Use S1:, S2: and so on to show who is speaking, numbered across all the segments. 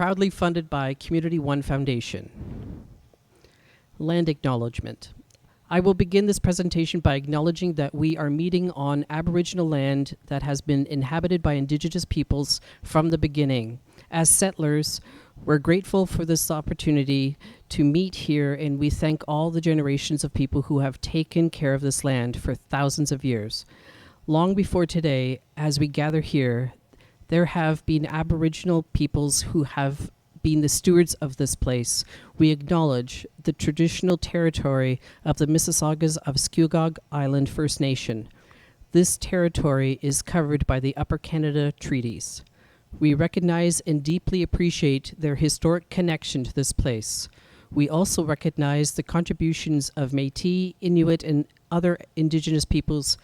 S1: proudly funded by Community One Foundation. Land acknowledgement. I will begin this presentation by acknowledging that we are meeting on Aboriginal land that has been inhabited by Indigenous peoples from the beginning. As settlers, we're grateful for this opportunity to meet here, and we thank all the generations of people who have taken care of this land for thousands of years. Long before today, as we gather here, there have been Aboriginal peoples who have been the stewards of this place. We acknowledge the traditional territory of the Mississaugas of Skugog Island First Nation. This territory is covered by the Upper Canada Treaties. We recognize and deeply appreciate their historic connection to this place. We also recognize the contributions of Métis, Inuit, and other Indigenous peoples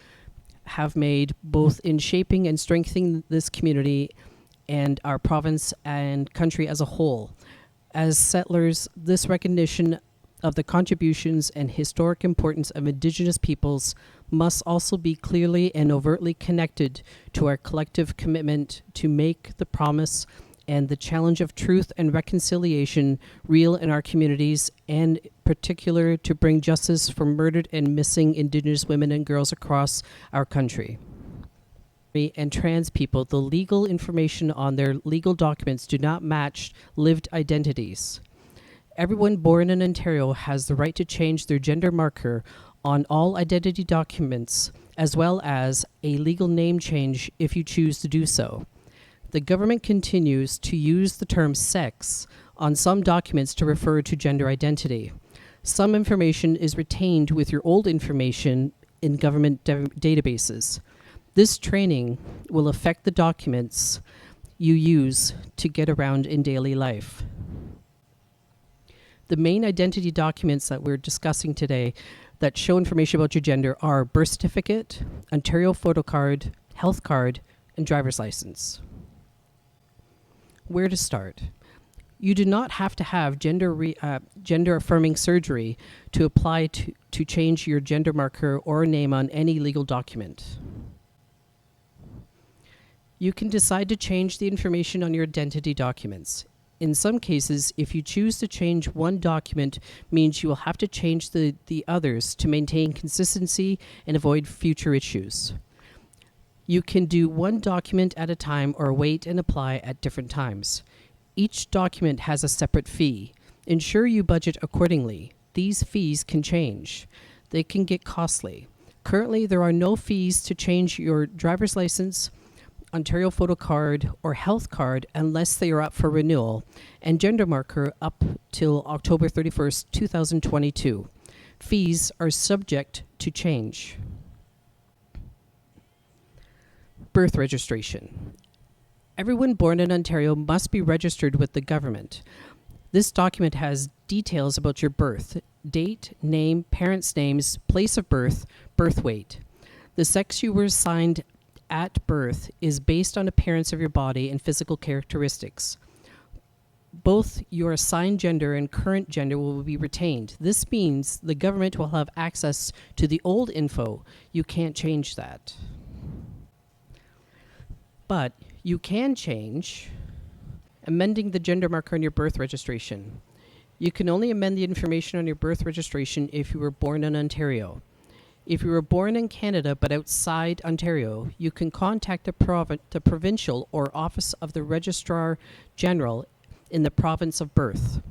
S1: have made both in shaping and strengthening this community and our province and country as a whole. As settlers, this recognition of the contributions and historic importance of Indigenous peoples must also be clearly and overtly connected to our collective commitment to make the promise and the challenge of truth and reconciliation real in our communities, and in particular to bring justice for murdered and missing Indigenous women and girls across our country. And trans people, the legal information on their legal documents do not match lived identities. Everyone born in Ontario has the right to change their gender marker on all identity documents, as well as a legal name change if you choose to do so. The government continues to use the term sex on some documents to refer to gender identity. Some information is retained with your old information in government databases. This training will affect the documents you use to get around in daily life. The main identity documents that we're discussing today that show information about your gender are birth certificate, Ontario photo card, health card, and driver's license. Where to start? You do not have to have gender-affirming surgery to apply to change your gender marker or name on any legal document. You can decide to change the information on your identity documents. In some cases, if you choose to change one document, means you will have to change the others to maintain consistency and avoid future issues. You can do one document at a time or wait and apply at different times. Each document has a separate fee. Ensure you budget accordingly. These fees can change. They can get costly. Currently, there are no fees to change your driver's license, Ontario photo card, or health card unless they are up for renewal, and gender marker up till October 31st, 2022. Fees are subject to change. Birth registration. Everyone born in Ontario must be registered with the government. This document has details about your birth, date, name, parents' names, place of birth, birth weight. The sex you were assigned at birth is based on appearance of your body and physical characteristics. Both your assigned gender and current gender will be retained. This means the government will have access to the old info. You can't change that. But you can change amending the gender marker on your birth registration. You can only amend the information on your birth registration if you were born in Ontario. If you were born in Canada but outside Ontario, you can contact the provincial or Office of the Registrar General in the province of birth.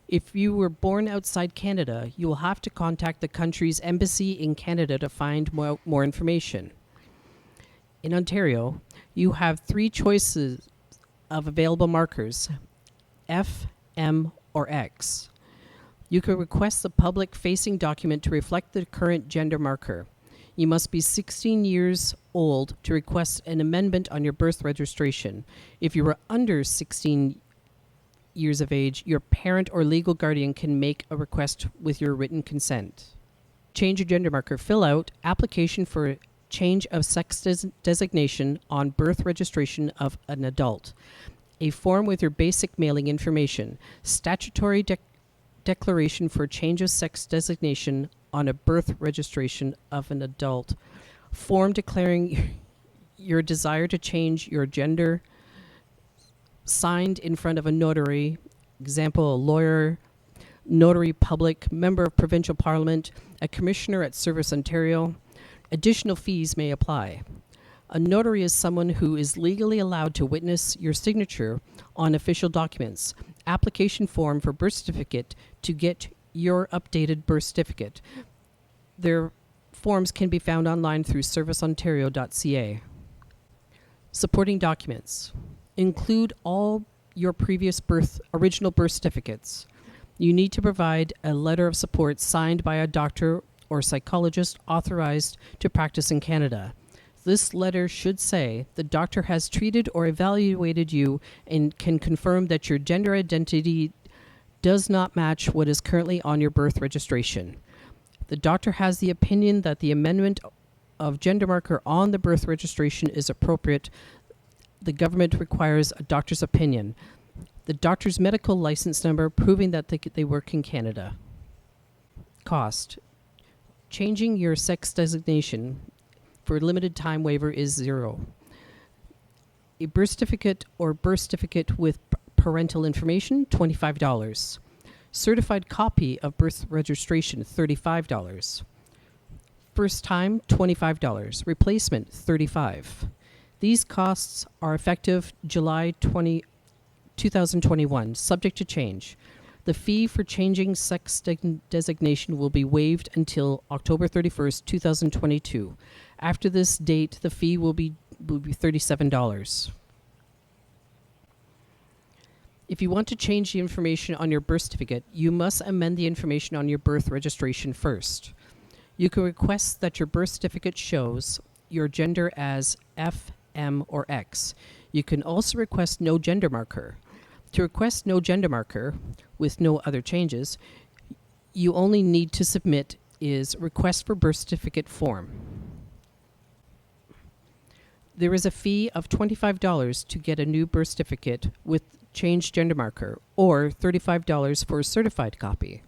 S1: If you were born outside Canada, you will have to contact the country's embassy in Canada to find more information. In Ontario, you have 3 choices of available markers: F, M, or X. You can request the public-facing document to reflect the current gender marker. You must be 16 years old to request an amendment on your birth registration. If you are under 16 years of age, your parent or legal guardian can make a request with your written consent. Change your gender marker. Fill out application for change of sex designation on birth registration of an adult. A form with your basic mailing information. Statutory declaration for change of sex designation on a birth registration of an adult. Form declaring your desire to change your gender signed in front of a notary, example, a lawyer, notary public, member of provincial parliament, a commissioner at Service Ontario. Additional fees may apply. A notary is someone who is legally allowed to witness your signature on official documents. Application form for birth certificate to get your updated birth certificate. Their forms can be found online through serviceontario.ca. Supporting documents. Include all your previous original birth certificates. You need to provide a letter of support signed by a doctor or psychologist authorized to practice in Canada. This letter should say the doctor has treated or evaluated you and can confirm that your gender identity does not match what is currently on your birth registration. The doctor has the opinion that the amendment of gender marker on the birth registration is appropriate. The government requires a doctor's opinion. The doctor's medical license number proving that they work in Canada. Cost. Changing your sex designation for a limited time waiver is $0. A birth certificate or birth certificate with parental information, $25. Certified copy of birth registration, $35. First time, $25. Replacement, $35. These costs are effective July 2021, subject to change. The fee for changing sex designation will be waived until October 31st, 2022. After this date, the fee will be $37. If you want to change the information on your birth certificate, you must amend the information on your birth registration first. You can request that your birth certificate shows your gender as F, M, or X. You can also request no gender marker. To request no gender marker with no other changes, you only need to submit is request for birth certificate form. There is a fee of $25 to get a new birth certificate with changed gender marker, or $35 for a certified copy.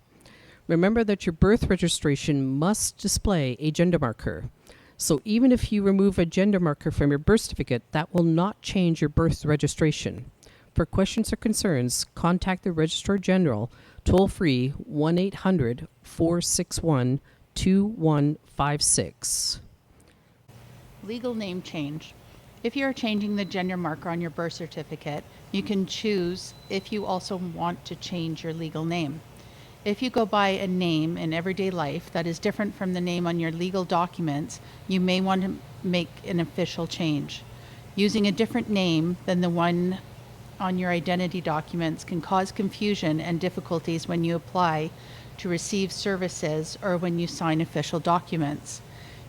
S1: Remember that your birth registration must display a gender marker. So even if you remove a gender marker from your birth certificate, that will not change your birth registration. For questions or concerns, contact the Registrar General, toll-free 1-800-461-2156.
S2: Legal name change. If you are changing the gender marker on your birth certificate, you can choose if you also want to change your legal name. If you go by a name in everyday life that is different from the name on your legal documents, you may want to make an official change. Using a different name than the one on your identity documents can cause confusion and difficulties when you apply to receive services or when you sign official documents.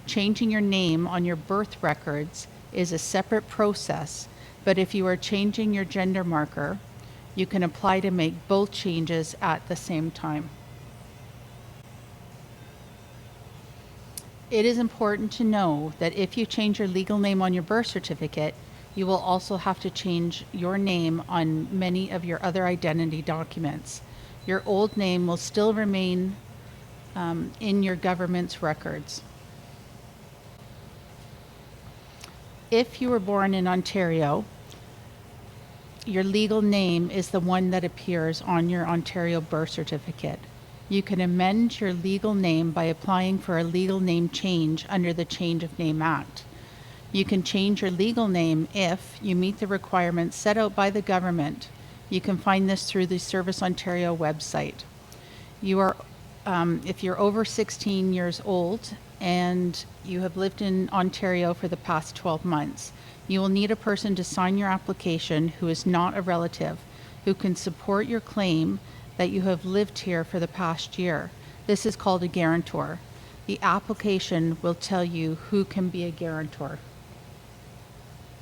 S2: Changing your name on your birth records is a separate process, but if you are changing your gender marker, you can apply to make both changes at the same time. It is important to know that if you change your legal name on your birth certificate, you will also have to change your name on many of your other identity documents. Your old name will still remain in your government's records. If you were born in Ontario, your legal name is the one that appears on your Ontario birth certificate. You can amend your legal name by applying for a legal name change under the Change of Name Act. You can change your legal name if you meet the requirements set out by the government. You can find this through the Service Ontario website. If you're over 16 years old and you have lived in Ontario for the past 12 months, you will need a person to sign your application who is not a relative, who can support your claim that you have lived here for the past year. This is called a guarantor. The application will tell you who can be a guarantor.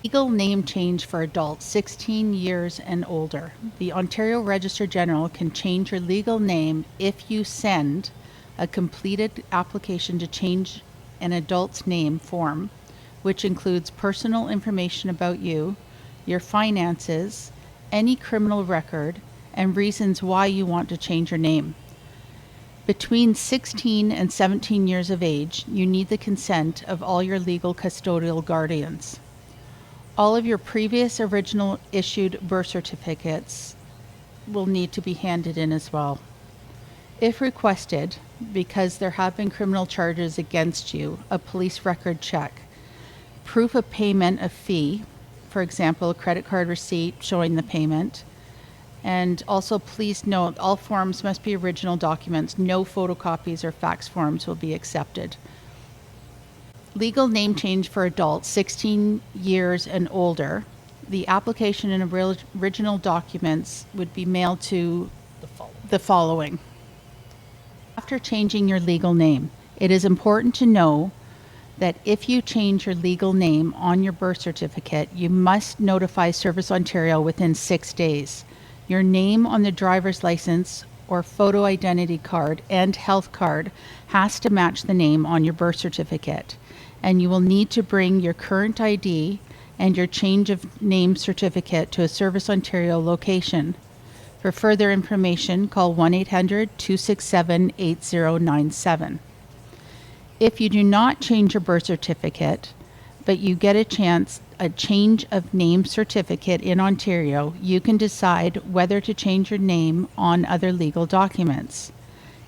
S2: Legal name change for adults 16 years and older. The Ontario Registrar General can change your legal name if you send a completed application to change an adult's name form, which includes personal information about you, your finances, any criminal record, and reasons why you want to change your name. Between 16 and 17 years of age, you need the consent of all your legal custodial guardians. All of your previous original issued birth certificates will need to be handed in as well. If requested, because there have been criminal charges against you, a police record check, proof of payment of fee, for example, a credit card receipt showing the payment, and also please note all forms must be original documents. No photocopies or fax forms will be accepted. Legal name change for adults 16 years and older. The application and original documents would be mailed to the following. After changing your legal name, it is important to know that if you change your legal name on your birth certificate, you must notify Service Ontario within 6 days. Your name on the driver's license or photo identity card and health card has to match the name on your birth certificate, and you will need to bring your current ID and your change of name certificate to a Service Ontario location. For further information, call 1-800-267-8097. If you do not change your birth certificate, but you get a change of name certificate in Ontario, you can decide whether to change your name on other legal documents.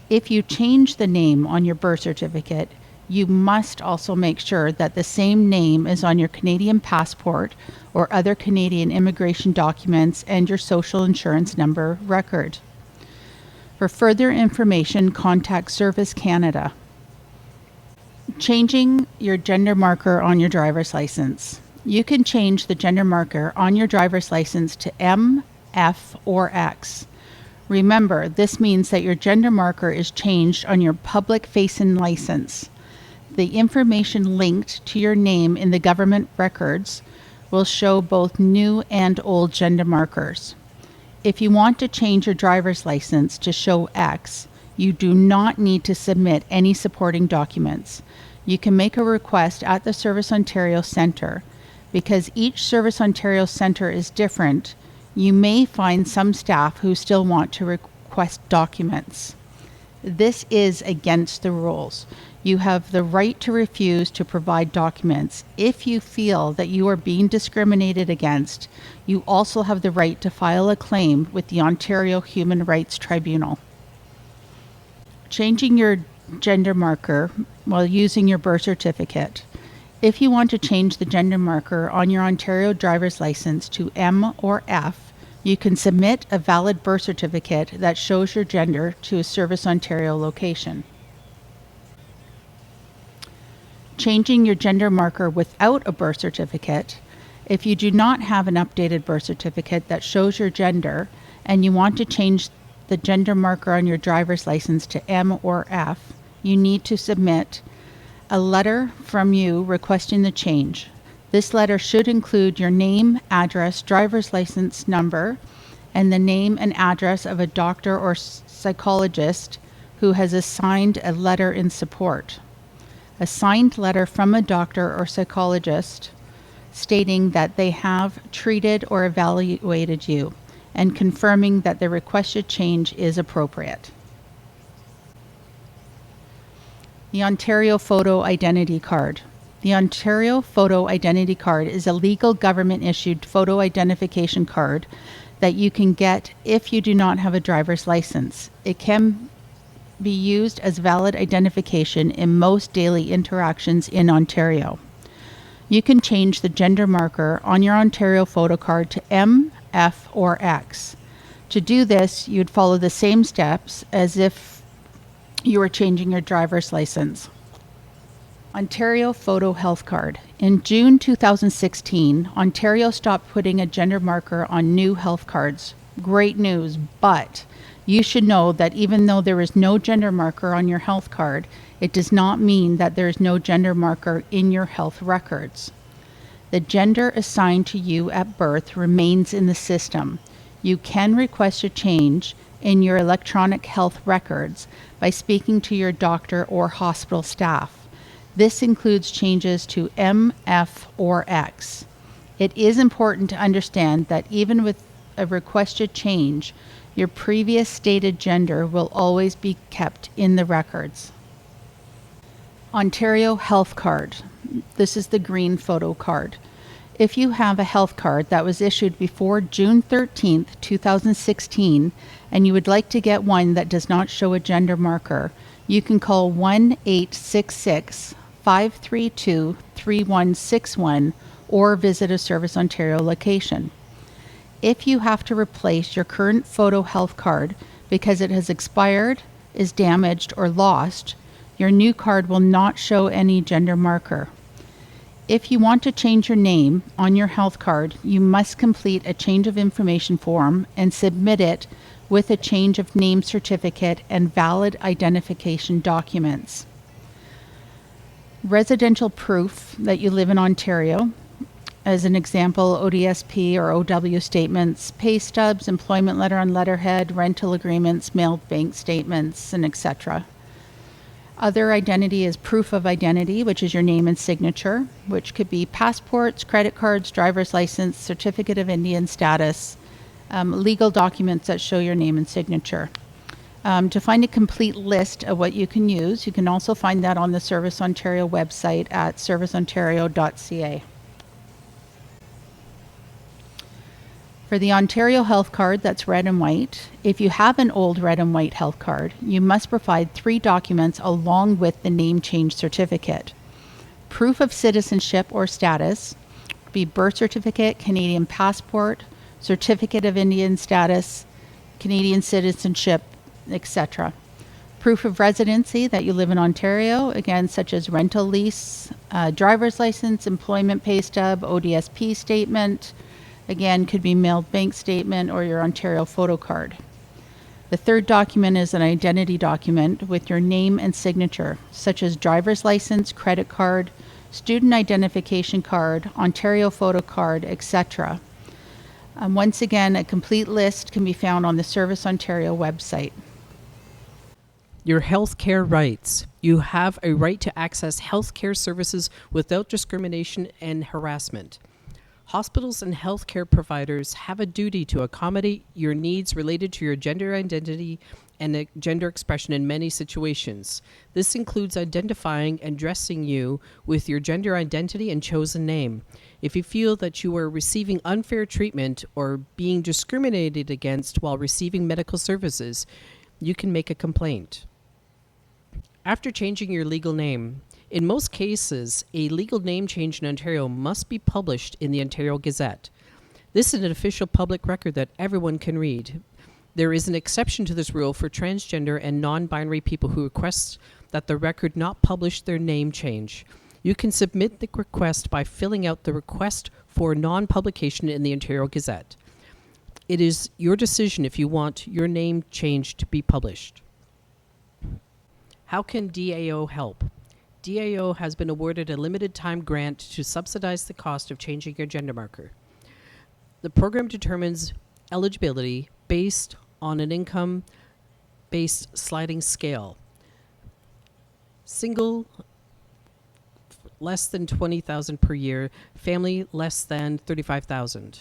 S2: If you change the name on your birth certificate, you must also make sure that the same name is on your Canadian passport or other Canadian immigration documents and your social insurance number record. For further information, contact Service Canada. Changing your gender marker on your driver's license. You can change the gender marker on your driver's license to M, F, or X. Remember, this means that your gender marker is changed on your public-facing license. The information linked to your name in the government records will show both new and old gender markers. If you want to change your driver's license to show X, you do not need to submit any supporting documents. You can make a request at the Service Ontario Centre. Because each Service Ontario Centre is different, you may find some staff who still want to request documents. This is against the rules. You have the right to refuse to provide documents. If you feel that you are being discriminated against, you also have the right to file a claim with the Ontario Human Rights Tribunal. Changing your gender marker while using your birth certificate. If you want to change the gender marker on your Ontario driver's license to M or F, you can submit a valid birth certificate that shows your gender to a Service Ontario location. Changing your gender marker without a birth certificate. If you do not have an updated birth certificate that shows your gender and you want to change the gender marker on your driver's license to M or F, you need to submit a letter from you requesting the change. This letter should include your name, address, driver's license number, and the name and address of a doctor or psychologist who has assigned a letter in support. A signed letter from a doctor or psychologist stating that they have treated or evaluated you and confirming that the requested change is appropriate. The Ontario Photo Identity Card. The Ontario Photo Identity Card is a legal government-issued photo identification card that you can get if you do not have a driver's license. It can be used as valid identification in most daily interactions in Ontario. You can change the gender marker on your Ontario photo card to M, F, or X. To do this, you'd follow the same steps as if you were changing your driver's license. Ontario Photo Health Card. In June 2016, Ontario stopped putting a gender marker on new health cards. Great news, but you should know that even though there is no gender marker on your health card, it does not mean that there is no gender marker in your health records. The gender assigned to you at birth remains in the system. You can request a change in your electronic health records by speaking to your doctor or hospital staff. This includes changes to M, F, or X. It is important to understand that even with a requested change, your previous stated gender will always be kept in the records. Ontario Health Card. This is the green photo card. if you have a health card that was issued before June 13th, 2016, and you would like to get one that does not show a gender marker, you can call 1-866-532-3161 or visit a Service Ontario location. If you have to replace your current photo health card because it has expired, is damaged, or lost, your new card will not show any gender marker. If you want to change your name on your health card, you must complete a change of information form and submit it with a change of name certificate and valid identification documents. Residential proof that you live in Ontario, as an example, ODSP or OW statements, pay stubs, employment letter on letterhead, rental agreements, mailed bank statements, and etc. Other identity is proof of identity, which is your name and signature, which could be passports, credit cards, driver's license, certificate of Indian status, legal documents that show your name and signature. To find a complete list of what you can use, you can also find that on the Service Ontario website at serviceontario.ca. For the Ontario health card that's red and white, if you have an old red and white health card, you must provide 3 documents along with the name change certificate. Proof of citizenship or status, be birth certificate, Canadian passport, certificate of Indian status, Canadian citizenship, etc. Proof of residency that you live in Ontario, again, such as rental lease, driver's license, employment pay stub, ODSP statement, again, could be mailed bank statement or your Ontario photo card. The third document is an identity document with your name and signature, such as driver's license, credit card, student identification card, Ontario photo card, etc. Once again, a complete list can be found on the Service Ontario website.
S1: Your health care rights. You have a right to access health care services without discrimination and harassment. Hospitals and healthcare providers have a duty to accommodate your needs related to your gender identity and gender expression in many situations. This includes identifying and dressing you with your gender identity and chosen name. If you feel that you are receiving unfair treatment or being discriminated against while receiving medical services, you can make a complaint. After changing your legal name, in most cases, a legal name change in Ontario must be published in the Ontario Gazette. This is an official public record that everyone can read. There is an exception to this rule for transgender and non-binary people who request that the record not publish their name change. You can submit the request by filling out the request for non-publication in the Ontario Gazette. It is your decision if you want your name change to be published. How can DAO help? DAO has been awarded a limited time grant to subsidize the cost of changing your gender marker. The program determines eligibility based on an income-based sliding scale. Single, less than $20,000 per year. Family, less than $35,000.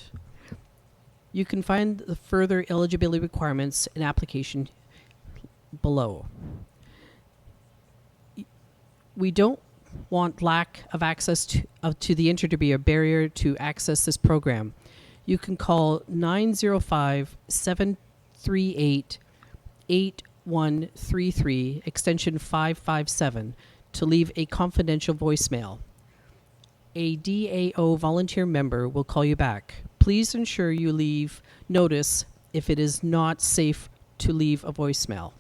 S1: You can find the further eligibility requirements and application below. We don't want lack of access to the internet to be a barrier to access this program. You can call 905-738-8133, extension 557, to leave a confidential voicemail. A DAO volunteer member will call you back. Please ensure you leave notice if it is not safe to leave a voicemail.